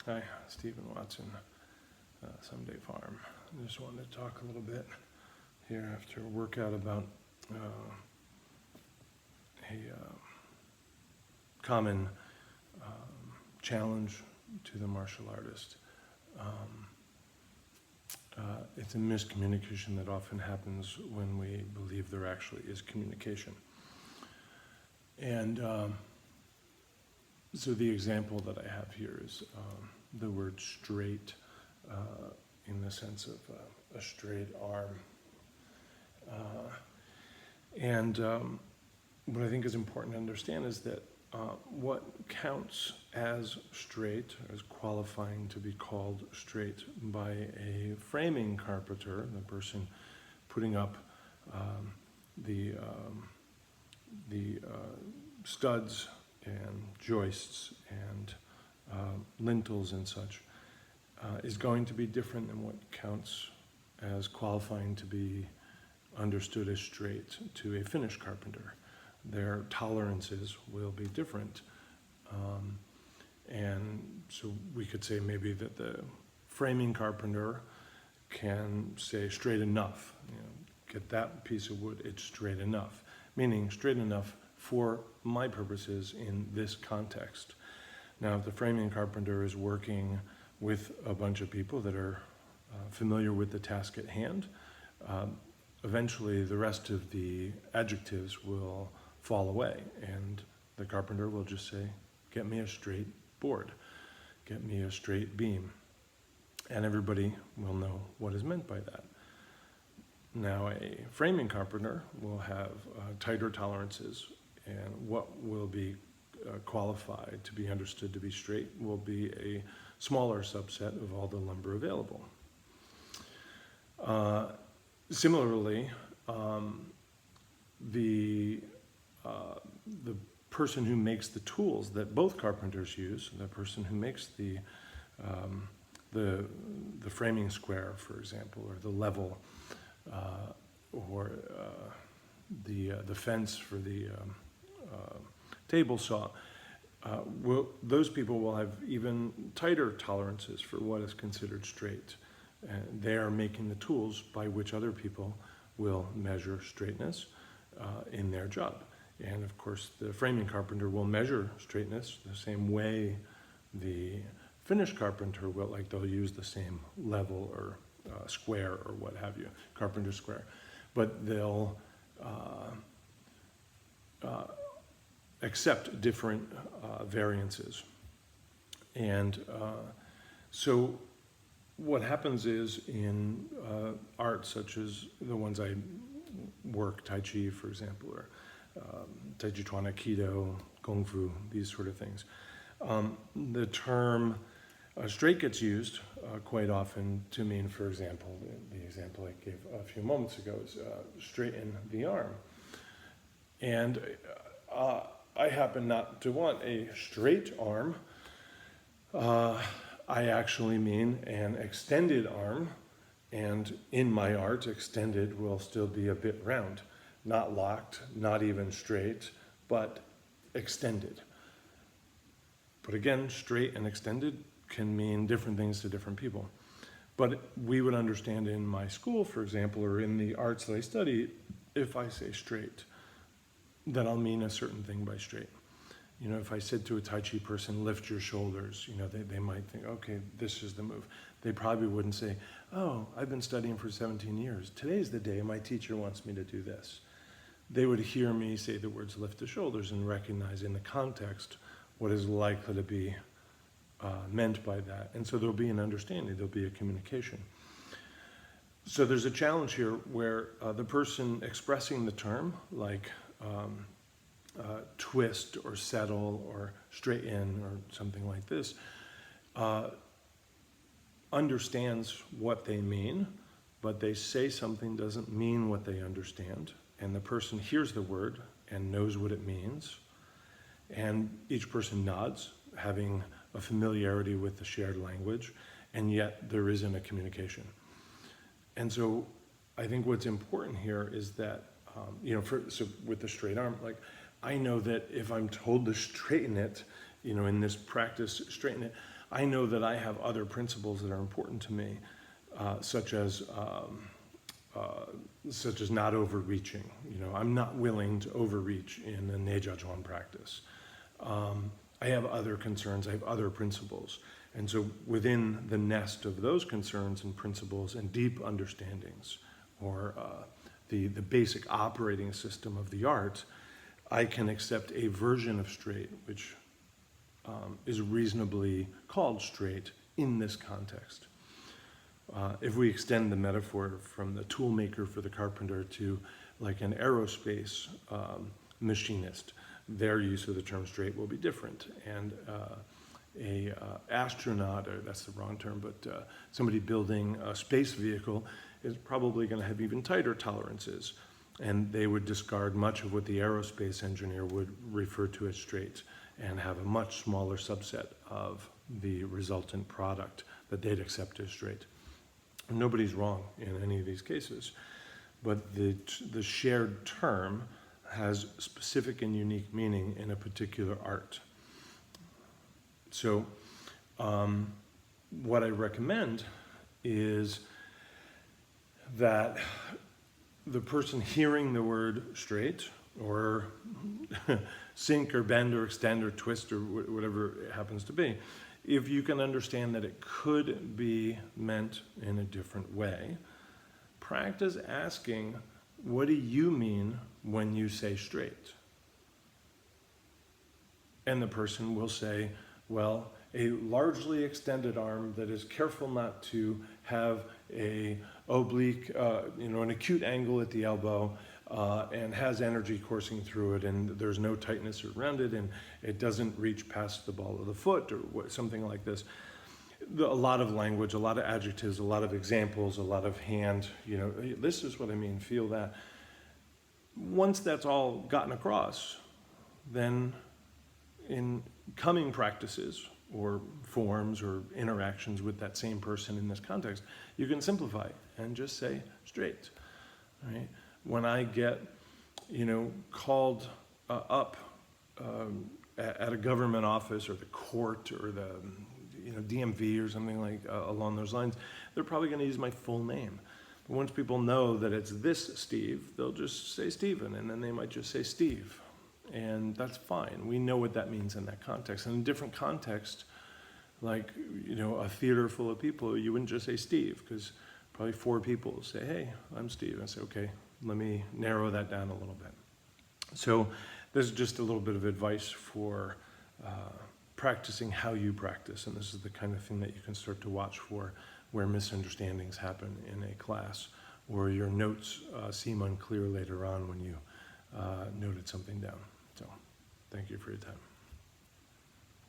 Hi, Stephen Watson, Someday Farm. I just wanted to talk a little bit here after a workout about a common challenge to the martial artist. It's a miscommunication that often happens when we believe there actually is communication. And so the example that I have here is the word straight in the sense of a straight arm. And what I think is important to understand is that what counts as straight, as qualifying to be called straight by a framing carpenter, the person putting up the studs and joists and lintels and such, is going to be different than what counts as qualifying to be understood as straight to a finished carpenter. Their tolerances will be different. And so we could say maybe that the framing carpenter can say straight enough. Get that piece of wood, it's straight enough. Meaning straight enough for my purposes in this context. Now, if the framing carpenter is working with a bunch of people that are familiar with the task at hand, eventually the rest of the adjectives will fall away, and the carpenter will just say, get me a straight board, get me a straight beam, and everybody will know what is meant by that. Now, a framing carpenter will have tighter tolerances, and what will be qualified to be understood to be straight will be a smaller subset of all the lumber available. Similarly, the person who makes the tools that both carpenters use, the person who makes the framing square, for example, or the level, or the fence for the table saw, those people will have even tighter tolerances for what is considered straight. And they are making the tools by which other people will measure straightness in their job. And of course, the framing carpenter will measure straightness the same way the finished carpenter will, like they'll use the same level or square or what have you, carpenter square. But they'll accept different variances. And so what happens is in art such as the ones I work, Tai Chi, for example, or Tai Chi Chuan, Aikido, Kung Fu, these sort of things, the term straight gets used quite often to mean, for example, the example I gave a few moments ago is straighten the arm. And I happen not to want a straight arm. I actually mean an extended arm, and in my art, extended will still be a bit round. Not locked, not even straight, but extended. But again, straight and extended can mean different things to different people. But we would understand in my school, for example, or in the arts that I study, if I say straight, then I'll mean a certain thing by straight. If I said to a Tai Chi person, lift your shoulders, they might think, okay, this is the move. They probably wouldn't say, oh, I've been studying for 17 years. Today's the day my teacher wants me to do this. They would hear me say the words lift the shoulders and recognize in the context what is likely to be meant by that. And so there'll be an understanding, there'll be a communication. So there's a challenge here where the person expressing the term, like twist or settle or straighten or something like this, understands what they mean, but they say something doesn't mean what they understand. And the person hears the word and knows what it means. And each person nods, having a familiarity with the shared language, and yet there isn't a communication. And so I think what's important here is that, so with the straight arm, like I know that if I'm told to straighten it, in this practice, straighten it, I know that I have other principles that are important to me, such as not overreaching. I'm not willing to overreach in a Nejajuan practice. I have other concerns, I have other principles. And so within the nest of those concerns and principles and deep understandings, or the basic operating system of the art, I can accept a version of straight, which is reasonably called straight in this context. If we extend the metaphor from the toolmaker for the carpenter to like an aerospace machinist, their use of the term straight will be different. And a astronaut, or that's the wrong term, but somebody building a space vehicle is probably going to have even tighter tolerances. And they would discard much of what the aerospace engineer would refer to as straight and have a much smaller subset of the resultant product that they'd accept as straight. Nobody's wrong in any of these cases, but the shared term has specific and unique meaning in a particular art. So what I recommend is that the person hearing the word straight, or sink or bend or extend or twist or whatever it happens to be, if you can understand that it could be meant in a different way, practice asking, what do you mean when you say straight? And the person will say, well, a largely extended arm that is careful not to have a oblique, an acute angle at the elbow, and has energy coursing through it, and there's no tightness around it, and it doesn't reach past the ball of the foot, or something like this. A lot of language, a lot of adjectives, a lot of examples, a lot of hand, this is what I mean, feel that. Once that's all gotten across, then in coming practices or forms or interactions with that same person in this context, you can simplify and just say straight, right? When I get, called up at a government office or the court or the, DMV or something like along those lines, they're probably going to use my full name. But once people know that it's this Steve, they'll just say Stephen, and then they might just say Steve. And that's fine. We know what that means in that context. And in different context, like, a theater full of people, you wouldn't just say Steve, because probably 4 people will say, hey, I'm Steve. And I say, okay, let me narrow that down a little bit. So this is just a little bit of advice for practicing how you practice. And this is the kind of thing that you can start to watch for where misunderstandings happen in a class, or your notes seem unclear later on when you noted something down. So thank you for your time.